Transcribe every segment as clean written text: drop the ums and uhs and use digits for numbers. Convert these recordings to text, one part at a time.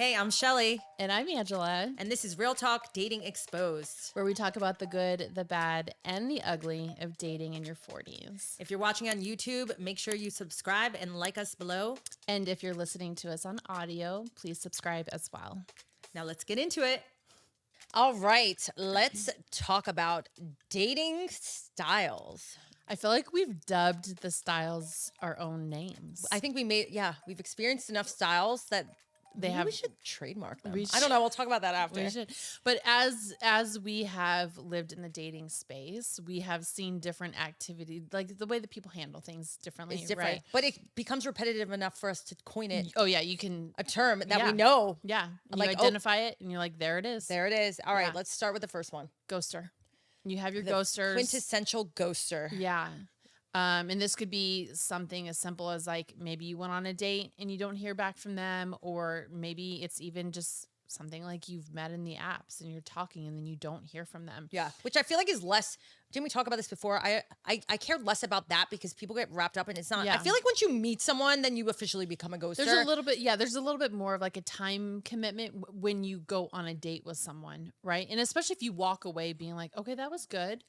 Hey, I'm Shelly, And I'm Angela, and this is Real Talk Dating Exposed. where we talk about the good, the bad, and the ugly of dating in your 40s. If you're watching on YouTube, make sure you subscribe and like us below. And if you're listening to us on audio, please subscribe as well. Now let's get into it. All right, let's talk about dating styles. I feel like we've dubbed the styles our own names. I think we've experienced enough styles that we should trademark them. I don't know. We'll talk about that after. We should. But as we have lived in the dating space, we have seen different activity, like the way that people handle things differently. It's different, right? but it becomes repetitive enough for us to coin it. Oh yeah, you can A term that we know. Yeah, and Like, you identify it, and you're like, there it is. There it is. All right, Yeah. let's start with the first one. Ghoster. You have your The ghosters. quintessential ghoster. Yeah. And this could be something as simple as like maybe you went on a date and you don't hear back from them, or maybe it's even just something like you've met in the apps and you're talking and then you don't hear from them. Yeah, which I feel like is less. Didn't we talk about this before? I cared less about that because people get wrapped up and it's not. Yeah. I feel like once you meet someone, then you officially become a ghoster. There's a little bit more of like a time commitment when you go on a date with someone, right? And especially if you walk away being like, okay, that was good.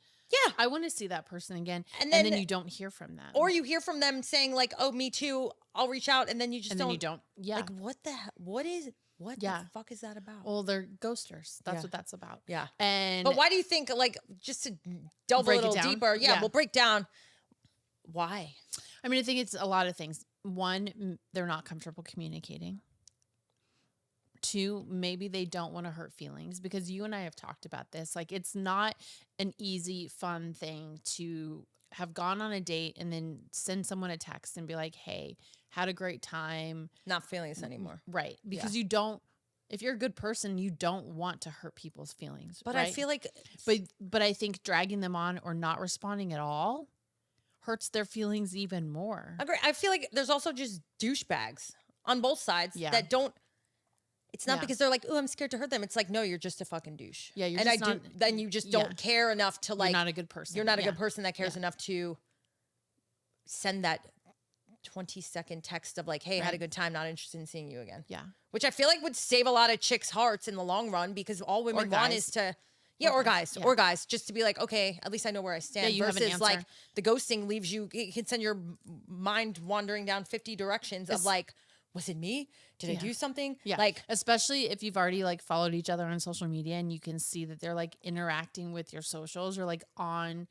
Yeah. I want to see that person again. And And then then- you don't hear from them. Or you hear from them saying like, "Oh, me too. I'll reach out," and then you just and don't. then you don't. Yeah. Like, what the? What Yeah. the fuck is that about? Well, they're ghosters. That's Yeah. what that's about. Yeah. And But why do you think, like, just to delve a Break it little down? deeper? Yeah, Yeah. we'll break down why. I mean, I think it's a lot of things. One, they're not comfortable communicating. Two, maybe they don't want to hurt feelings, because you and I have talked about this. Like, it's not an easy, fun thing to have gone on a date and then send someone a text and be like, hey, had a great time. Not feeling this anymore. Right. Because you don't, if you're a good person, you don't want to hurt people's feelings. But right? I feel like, But I think dragging them on or not responding at all hurts their feelings even more. agree. I feel like there's also just douchebags on both sides that don't. It's not Yeah. because they're like, "Oh, I'm scared to hurt them." It's like, no, you're just a fucking douche. Yeah, you're and just then you just don't care enough to like. You're not a good person. You're not a Yeah. good person that cares Yeah. enough to send that 20-second text of like, "Hey, had a Right. good time. Not interested in seeing you again." Yeah. Which I feel like would save a lot of chicks' hearts in the long run, because all women want guys. is to. Yeah, or guys, just to be like, okay, at least I know where I stand. you have an versus like answer. the ghosting leaves you, it can send your mind wandering down 50 directions of like, was it me? Did I do something? Yeah. Like, especially if you've already like followed each other on social media and you can see that they're like interacting with your socials or like on,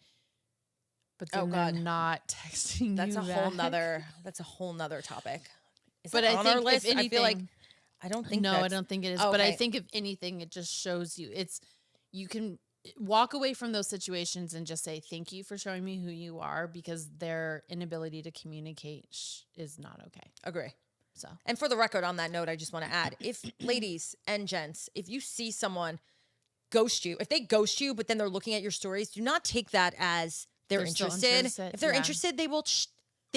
but then they're not texting that's you a whole nother topic. Is But that I on think our if list? I feel like, anything- I don't think No, I that's- don't think it is. Oh, But I okay. think if anything, it just shows you you can walk away from those situations and just say, thank you for showing me who you are, because their inability to communicate is not okay. Agree. So, And for the record, on that note, I just want to add, if ladies and gents, if you see someone ghost you, if they ghost you, but then they're looking at your stories, do not take that as they're still interested. interested, If they're yeah. interested, they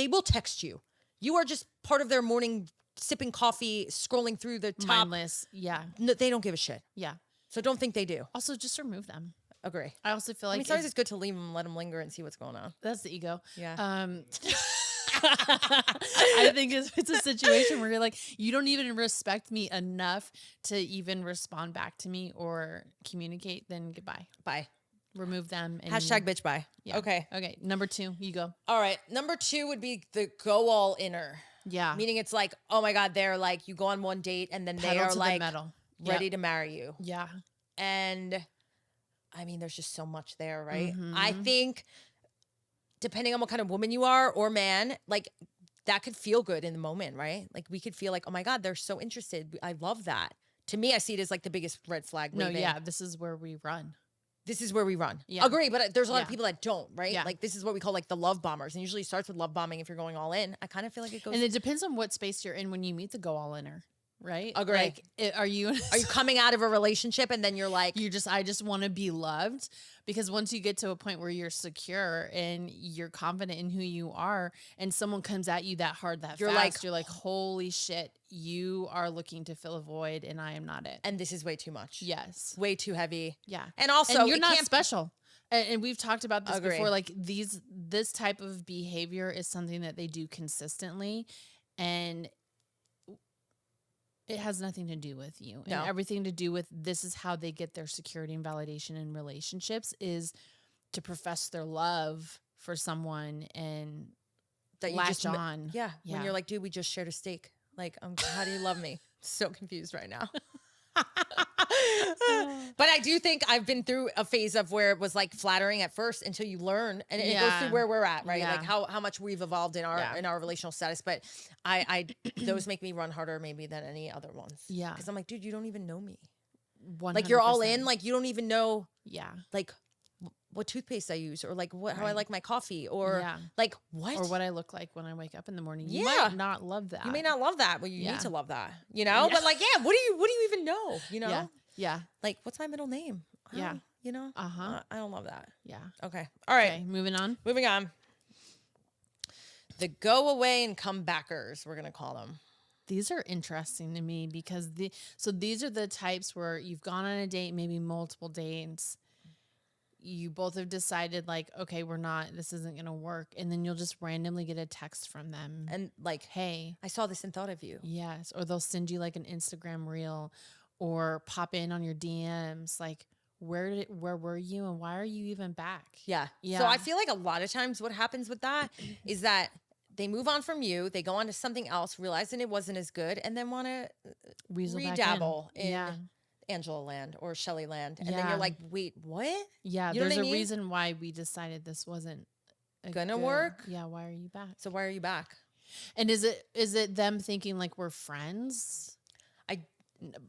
will text you. You are just part of their morning, sipping coffee, scrolling through the top. mindless. Yeah. No, they don't give a shit. Yeah. So don't think they do. Also, just remove them. Agree. I also feel I like mean, sometimes it's good to leave them, let them linger and see what's going on. that's the ego. Yeah. I think if it's a situation where you're like, you don't even respect me enough to even respond back to me or communicate, then goodbye. Bye. Remove them. And Hashtag bitch bye. Yeah. Okay. Okay. Number 2, you go. All right. Number 2 would be the go-all-inner. Yeah. Meaning it's like, oh my God, they're like, you go on one date and then they Pedal are to the like metal. ready to marry you. Yeah. And I mean, there's just so much there, right? Mm-hmm. I think depending on what kind of woman you are or man, like that could feel good in the moment, right? Like we could feel like, oh my God, they're so interested. I love that. To me, I see it as like the biggest red flag. No, waving. yeah. This is where we run. This is where we run. Yeah. Agree, but there's a lot of Yeah. people that don't, right? Yeah. Like this is what we call like the love bombers. And usually it starts with love bombing if you're going all in. I kind of feel like it goes. And it depends on what space you're in when you meet the go-all-inner, right? Agree. Like, are you Are you coming out of a relationship and then you're like, I just want to be loved? Because once you get to a point where you're secure and you're confident in who you are, and someone comes at you that hard, that You're fast, like, you're like, holy shit, you are looking to fill a void and I am not it. and this is way too much. Yes. Way too heavy. Yeah. And also, and you're it not can't- special. And we've talked about this Agree. before. Like this type of behavior is something that they do consistently. And it has nothing to do with you, and No. everything to do with this is how they get their security and validation in relationships is to profess their love for someone and That you latch just on. yeah. When Yeah. you're like, dude, we just shared a steak. Like, how do you love me? So confused right now. But I do think I've been through a phase of where it was like flattering at first until you learn, and it goes through Yeah. where we're at, right? Yeah. Like how much we've evolved in our Yeah. relational status. But I those make me run harder maybe than any other ones. Yeah. Because I'm like, dude, you don't even know me. 100%. Like you're all in, like you don't even know Yeah. like what toothpaste I use, or like how I like my coffee, or Yeah. like what, Or what I look like when I wake up in the morning. You Yeah. might not love that. you may not love that, but you Yeah. need to love that, you know. Yeah. But like, yeah, what do you even know, you know? Yeah. Yeah. Like, what's my middle name? Yeah. You know. Uh-huh. I don't love that. Yeah. Okay. All right. Okay, moving on. Moving on. The go away and come backers, we're gonna call them. These are interesting to me because these are the types where you've gone on a date, maybe multiple dates. You both have decided like, okay, this isn't going to work. And then you'll just randomly get a text from them. And like, Hey, I saw this and thought of you. yes. Or they'll send you like an Instagram reel or pop in on your DMs. Like, where were you and why are you even back? Yeah. Yeah. So I feel like a lot of times what happens with that is that they move on from you, they go on to something else, realizing it wasn't as good, and then want to Weasel back redabble in Yeah. Angela land or Shelly land. And then Yeah. you're like, wait, what? Yeah. You know There's what I a mean? reason why we decided this wasn't Gonna work? Yeah. Why are you back? So why are you back? And is it them thinking like we're friends?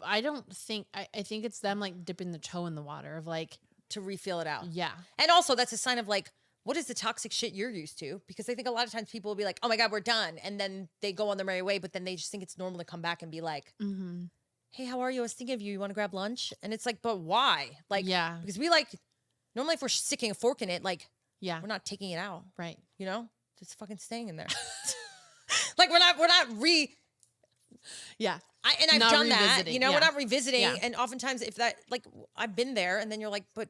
I don't think I think it's them like dipping the toe in the water of like, To refill it out. yeah. And also that's a sign of like, what is the toxic shit you're used to? Because I think a lot of times people will be like, oh my God, we're done. And then they go on their merry way, but then they just think it's normal to come back and be like, Mm-hmm. hey, how are you? I was thinking of you. You want to grab lunch? And it's like, but why? Like, Yeah. because we like, normally if we're sticking a fork in it, like, Yeah. we're not taking it out, Right. you know? Just fucking staying in there. Like, we're not Yeah. I've Not done that, revisiting, you know, yeah. we're not revisiting. Yeah. And oftentimes if that, like, I've been there and then you're like, but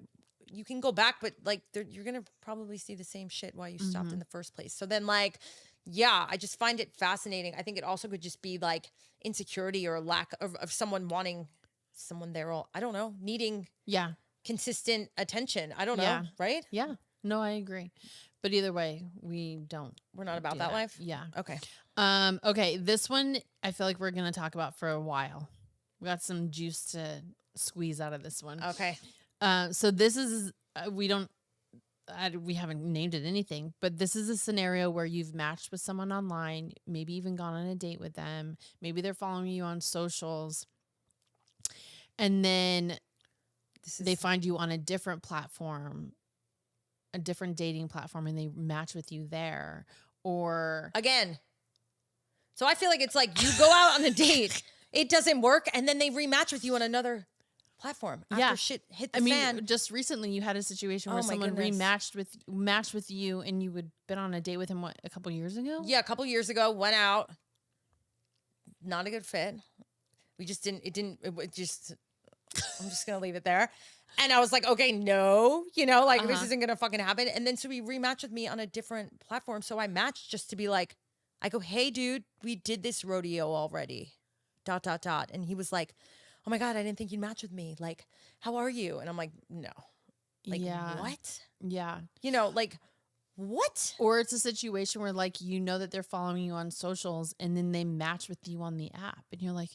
you can go back, but like, you're going to probably see the same shit while you stopped in the first place. So then like, yeah, I just find it fascinating. I think it also could just be like insecurity or lack of someone wanting someone there. All, I don't know, needing Yeah. consistent attention. I don't know. Yeah. Right. Yeah. No, I agree. But either way, we don't. We're not about do that life. Yeah. Okay. Okay. This one I feel like we're gonna talk about for a while. We got some juice to squeeze out of this one. Okay. So this is we haven't named it anything, but this is a scenario where you've matched with someone online, maybe even gone on a date with them. Maybe they're following you on socials, and then they find you on a different platform, a different dating platform, and they match with you there. Or again. So I feel like it's like you go out on a date, it doesn't work, and then they rematch with you on another platform after Yeah. shit hit the fan. just recently you had a situation where Oh my someone goodness. matched with you, and you had been on a date with him a couple years ago. Yeah, a couple years ago, went out, not a good fit. We just didn't. It just. I'm just gonna leave it there. And I was like, okay, no, you know, like this isn't gonna fucking happen. And then so he rematched with me on a different platform. So I matched just to be like, I go, hey, dude, we did this rodeo already. ... And he was like, oh my God, I didn't think you'd match with me. Like, how are you? And I'm like, no. Like, Yeah. what? Yeah. You know, like, what? Or it's a situation where like you know that they're following you on socials, and then they match with you on the app, and you're like,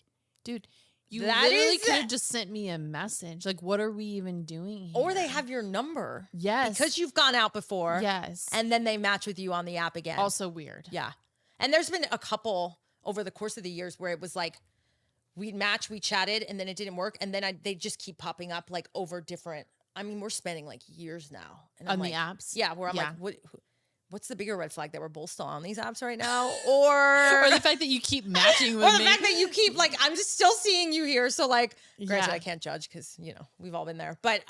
dude, you That literally is- could have just sent me a message. Like, what are we even doing here? Or they have your number. Yes. Because you've gone out before. Yes. And then they match with you on the app again. Also weird. Yeah. And there's been a couple over the course of the years where it was like, we'd match, we chatted, and then it didn't work. And then they just keep popping up like over different. I mean, we're spending like years now. And I'm On the like, apps? Yeah, where I'm Yeah. like, what's the bigger red flag that we're both still on these apps right now? Or Or the fact that you keep matching with or the me. fact that you keep like, I'm just still seeing you here. So like, granted, Yeah. I can't judge because, you know, we've all been there. But,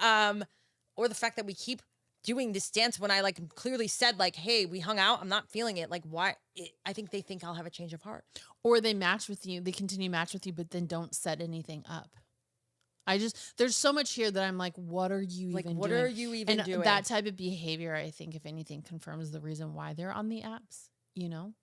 or the fact that we keep doing this dance when I like clearly said like, hey, we hung out, I'm not feeling it. Like, why? I think they think I'll have a change of heart. Or they match with you, they continue to match with you, but then don't set anything up. There's so much here that I'm like, what are you Like, even what doing? are you even And doing? that type of behavior, I think, if anything, confirms the reason why they're on the apps, you know?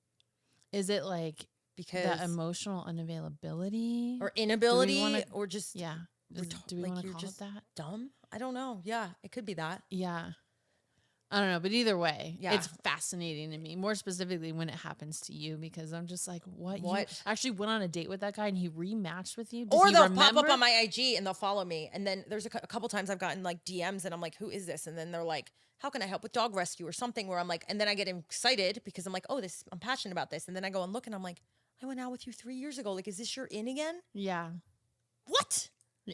Is it like because That emotional unavailability or Do we inability wanna or just yeah. Do we like want to you're call it just that? dumb. I don't know. Yeah, it could be that. Yeah. I don't know, but either way, Yeah. it's fascinating to me, more specifically when it happens to you, because I'm just like, what? You What? actually went on a date with that guy and he rematched with you? Does Or he they'll pop remember? up on my IG and they'll follow me. And then there's a couple times I've gotten like DMs and I'm like, who is this? And then they're like, how can I help with dog rescue or something where I'm like, and then I get excited because I'm like, oh, I'm passionate about this. And then I go and look and I'm like, I went out with you 3 years ago. Like, is this your in again? Yeah. What? Yeah.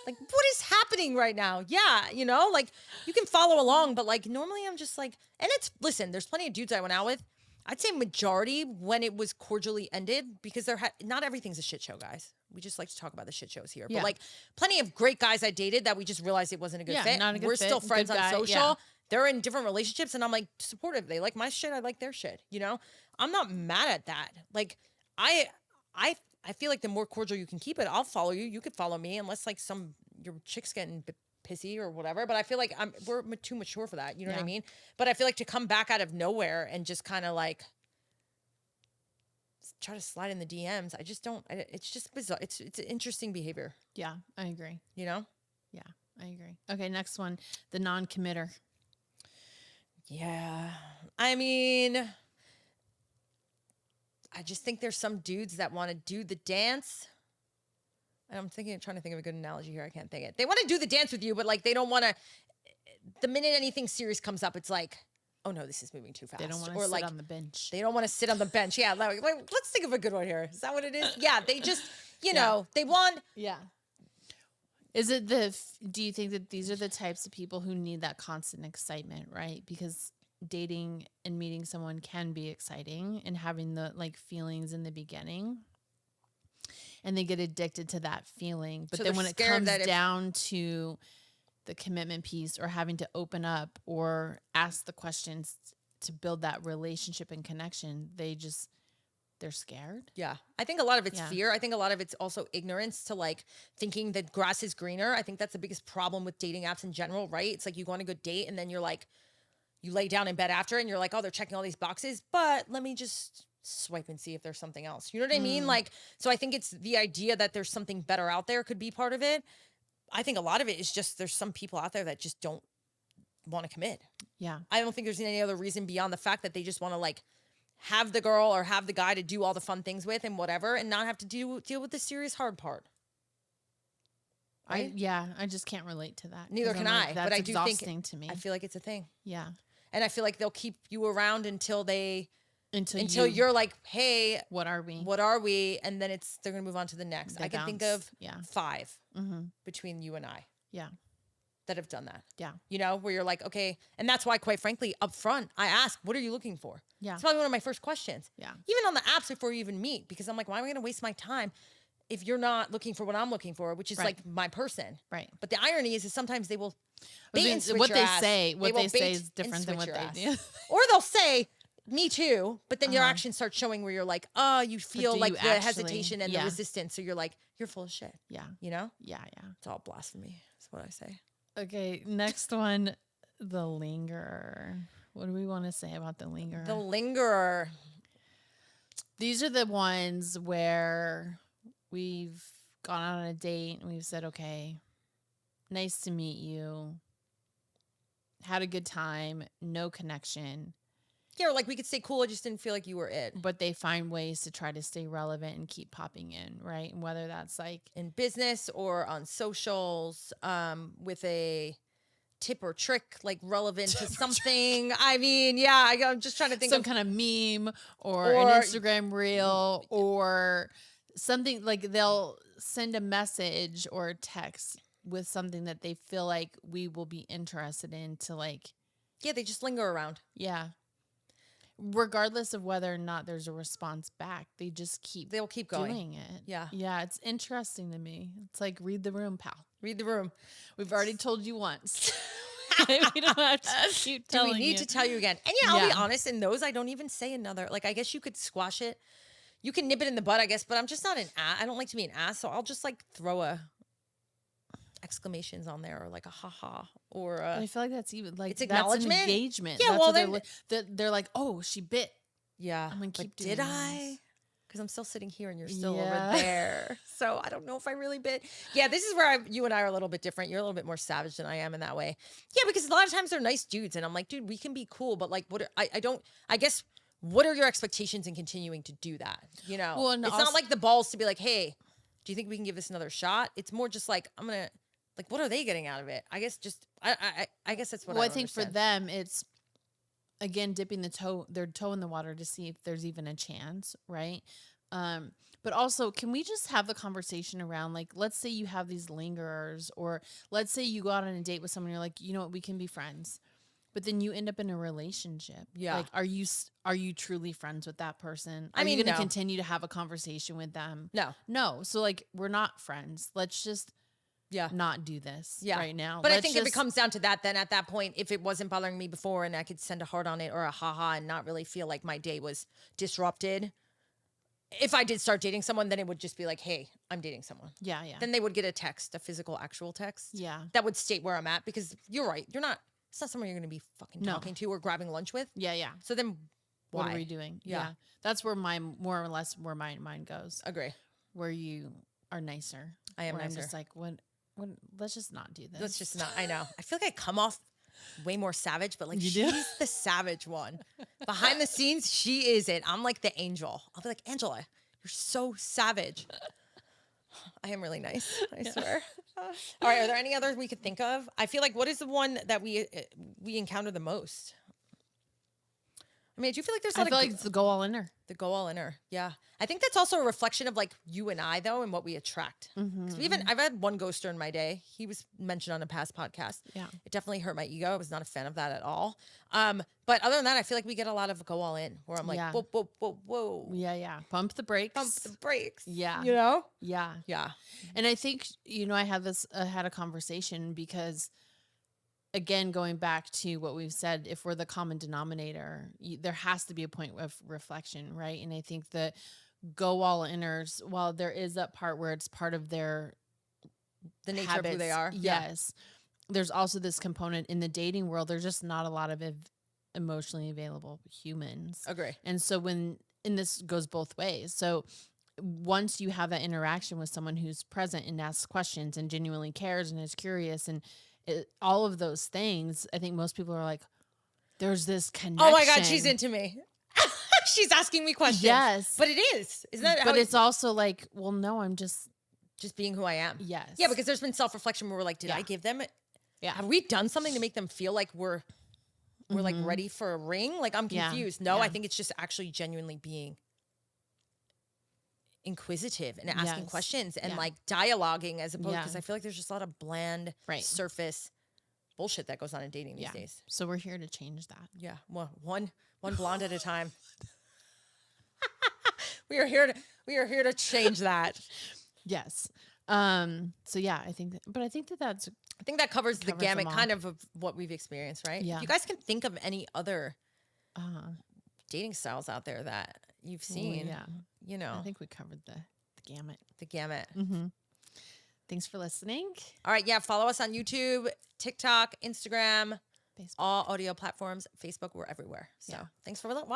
Like, what is happening right now? Yeah, like you can follow along, but like normally I'm just like, and listen, there's plenty of dudes I went out with. I'd say majority when it was cordially ended because not everything's a shit show, guys. We just like to talk about the shit shows here, Yeah. but like plenty of great guys I dated that we just realized it wasn't a good Yeah, fit. not a good We're fit, still good friends on guy, social. yeah. They're in different relationships, and I'm like supportive. They like my shit. I like their shit. I'm not mad at that. Like I, I feel like the more cordial you can keep it, I'll follow you. You could follow me, unless like your chick's getting pissy or whatever. But I feel like we're too mature for that. You know what I Yeah. mean? But I feel like to come back out of nowhere and just kind of like try to slide in the DMs, I just don't. It's just bizarre. It's interesting behavior. Yeah, I agree. Yeah, I agree. Okay, next one, the non-committer. Yeah. I mean, I just think there's some dudes that want to do the dance. I'm trying to think of a good analogy here. I can't think it. They want to do the dance with you, but like they don't want to. The minute anything serious comes up, it's like, oh no, this is moving too fast. They don't want to or sit like on the bench. they don't want to sit on the bench. Yeah, like, let's think of a good one here. Is that what it is? Yeah, they just, know, they want. Yeah. Is it do you think that these are the types of people who need that constant excitement, right? Because dating and meeting someone can be exciting and having the like feelings in the beginning. And they get addicted to that feeling. But So then they're when it scared comes that down to the commitment piece or having to open up or ask the questions to build that relationship and connection, they're scared. Yeah. I think a lot of it's Yeah. fear. I think a lot of it's also ignorance to like thinking that grass is greener. I think that's the biggest problem with dating apps in general, right? It's like you go on a good date and then you're like, you lay down in bed after and you're like, oh, they're checking all these boxes, but let me just swipe and see if there's something else. You know what I mean? Like, so I think it's the idea that there's something better out there could be part of it. I think a lot of it is just there's some people out there that just don't want to commit. Yeah. I don't think there's any other reason beyond the fact that they just want to like have the girl or have the guy to do all the fun things with and whatever, and not have to deal with the serious hard part. Right? I just can't relate to that. Neither 'Cause can I'm I, like, but that's I do exhausting think to me. I feel like it's a thing. Yeah. And I feel like they'll keep you around until Until you're like, hey, what are we? what are we? And then they're gonna move on to the next. They I can think bounce. of 5 Mm-hmm. between you and I Yeah. that have done that. Yeah. Where you're like, okay, and that's why, quite frankly, up front, I ask, what are you looking for? Yeah. It's probably one of my first questions. Yeah. Even on the apps before you even meet, because I'm like, why am I gonna waste my time if you're not looking for what I'm looking for, which is Right. like my person. Right. But the irony is sometimes they will I bait mean, and switch what your they ass. say, They what will they say bait is and different than switch what your they ass. do. Or they'll say, me too, but then your Uh-huh. actions start showing where you're like, oh, you feel do like you the actually- hesitation and yeah. the resistance. So you're like, you're full of shit. Yeah. Yeah. Yeah. It's all blasphemy. That's what I say. Okay. Next one, the lingerer. What do we want to say about the lingerer? The lingerer. These are the ones where we've gone on a date and we've said, okay, nice to meet you. Had a good time, no connection. Yeah, or like we could stay cool. I just didn't feel like you were it. But they find ways to try to stay relevant and keep popping in, right? And whether that's like In business or on socials, with a tip or trick like relevant to something. I mean, yeah, I'm just trying to think some of kind of meme or Or- an Instagram reel or something, like they'll send a message or a text with something that they feel like we will be interested in to like, yeah, they just linger around. yeah. Regardless of whether or not there's a response back, they just keep They'll keep going. doing it. Yeah. Yeah, it's interesting to me. It's like read the room, pal. Read the room. We've already told you once. We don't have to keep Do telling we need you. to tell you again? And yeah, I'll be Yeah. honest, in those I don't even say another. Like I guess you could squash it. You can nip it in the bud, I guess, but I'm just not an ass. I don't like to be an ass, so I'll just like throw a exclamations on there or like a haha or But I feel like that's even like It's that's an acknowledgement? engagement. Yeah, That's well, what then- they're like, oh, she bit. yeah. I'm gonna but keep doing did this. I? Because I'm still sitting here and you're still Yeah. over there. So I don't know if I really bit. Yeah, this is where you and I are a little bit different. You're a little bit more savage than I am in that way. Yeah, because a lot of times they're nice dudes. And I'm like, dude, we can be cool. But like, I guess, what are your expectations in continuing to do that? You know, Well, and it's also- not like the balls to be like, hey, do you think we can give this another shot? It's more just like, I'm going to, like, what are they getting out of it? I guess just, I guess that's what well, I I don't think for understand. them, it's again dipping their toe in the water to see if there's even a chance, right? But also, can we just have the conversation around, like, let's say you have these lingerers, or let's say you go out on a date with someone, you're like, you know what, we can be friends, but then you end up in a relationship. Yeah. Like, are you truly friends with that person? I Are mean, you going to no. continue to have a conversation with them? No. No. So like, we're not friends. Let's just Yeah. not do this Yeah. right now. But I Let's think if it just- comes down to that, then at that point, if it wasn't bothering me before and I could send a heart on it or a haha and not really feel like my day was disrupted, if I did start dating someone, then it would just be like, hey, I'm dating someone. yeah. Then they would get a text, a physical, actual text. Yeah. That would state where I'm at, because you're right. It's not someone you're going to be fucking No. talking to or grabbing lunch with. Yeah. Yeah. So then why? What are we doing? Yeah. That's where more or less where my mind goes. Agree. Where you are nicer. I am where nicer. I'm just like, what, let's just not do this. Let's just not. I know. I feel like I come off way more savage, but like You do? she's the savage one. Behind the scenes, she is it. I'm like the angel. I'll be like, Angela, you're so savage. I am really nice. I swear. All right. Are there any others we could think of? I feel like, what is the one that we encounter the most? I mean, do you feel like there's a I lot feel of like it's the go-all-inner. the go-all-inner? Yeah. I think that's also a reflection of like you and I, though, and what we attract. Mm-hmm. 'Cause I've had one ghoster in my day. He was mentioned on a past podcast. Yeah. It definitely hurt my ego. I was not a fan of that at all. But other than that, I feel like we get a lot of go all in where I'm like, Yeah. whoa, whoa, whoa, whoa. Yeah. Yeah. Pump the brakes. Pump the brakes. Yeah. You know? Yeah. Yeah. And I think, I had a conversation because, again, going back to what we've said, if we're the common denominator, there has to be a point of reflection, right? And I think that go-all-iners, while there is that part where it's part of their The nature of who they are. yes, there's also this component in the dating world. There's just not a lot of emotionally available humans. Agree. And so and this goes both ways. So once you have that interaction with someone who's present and asks questions and genuinely cares and is curious and all of those things, I think most people are like, there's this connection. Oh my God, she's into me. She's asking me questions. Yes. But it is. Isn't that how But it's also like, well, no, I'm just being who I am? yes. Yeah, because there's been self-reflection where we're like, did I Yeah. give them it? Yeah. Have we done something to make them feel like we're like ready for a ring? Like, I'm Yeah. confused. No, Yeah. I think it's just actually genuinely being inquisitive and asking Yes. questions and Yeah. like dialoguing as opposed, Yeah. because I feel like there's just a lot of bland Right. surface bullshit that goes on in dating these days. So we're here to change that. Yeah. Well, one blonde at a time. We are here to change that. Yes. So yeah, I think that's I think that covers the Covers gamut them all. kind of what we've experienced, right? Yeah. If you guys can think of any other uh dating styles out there that you've well, seen, yeah. you know, I think we covered the gamut. the gamut. Mm-hmm. Thanks for listening. All right. Yeah. Follow us on YouTube, TikTok, Instagram, Facebook. all audio platforms, Facebook. We're everywhere. So Yeah. thanks for watching.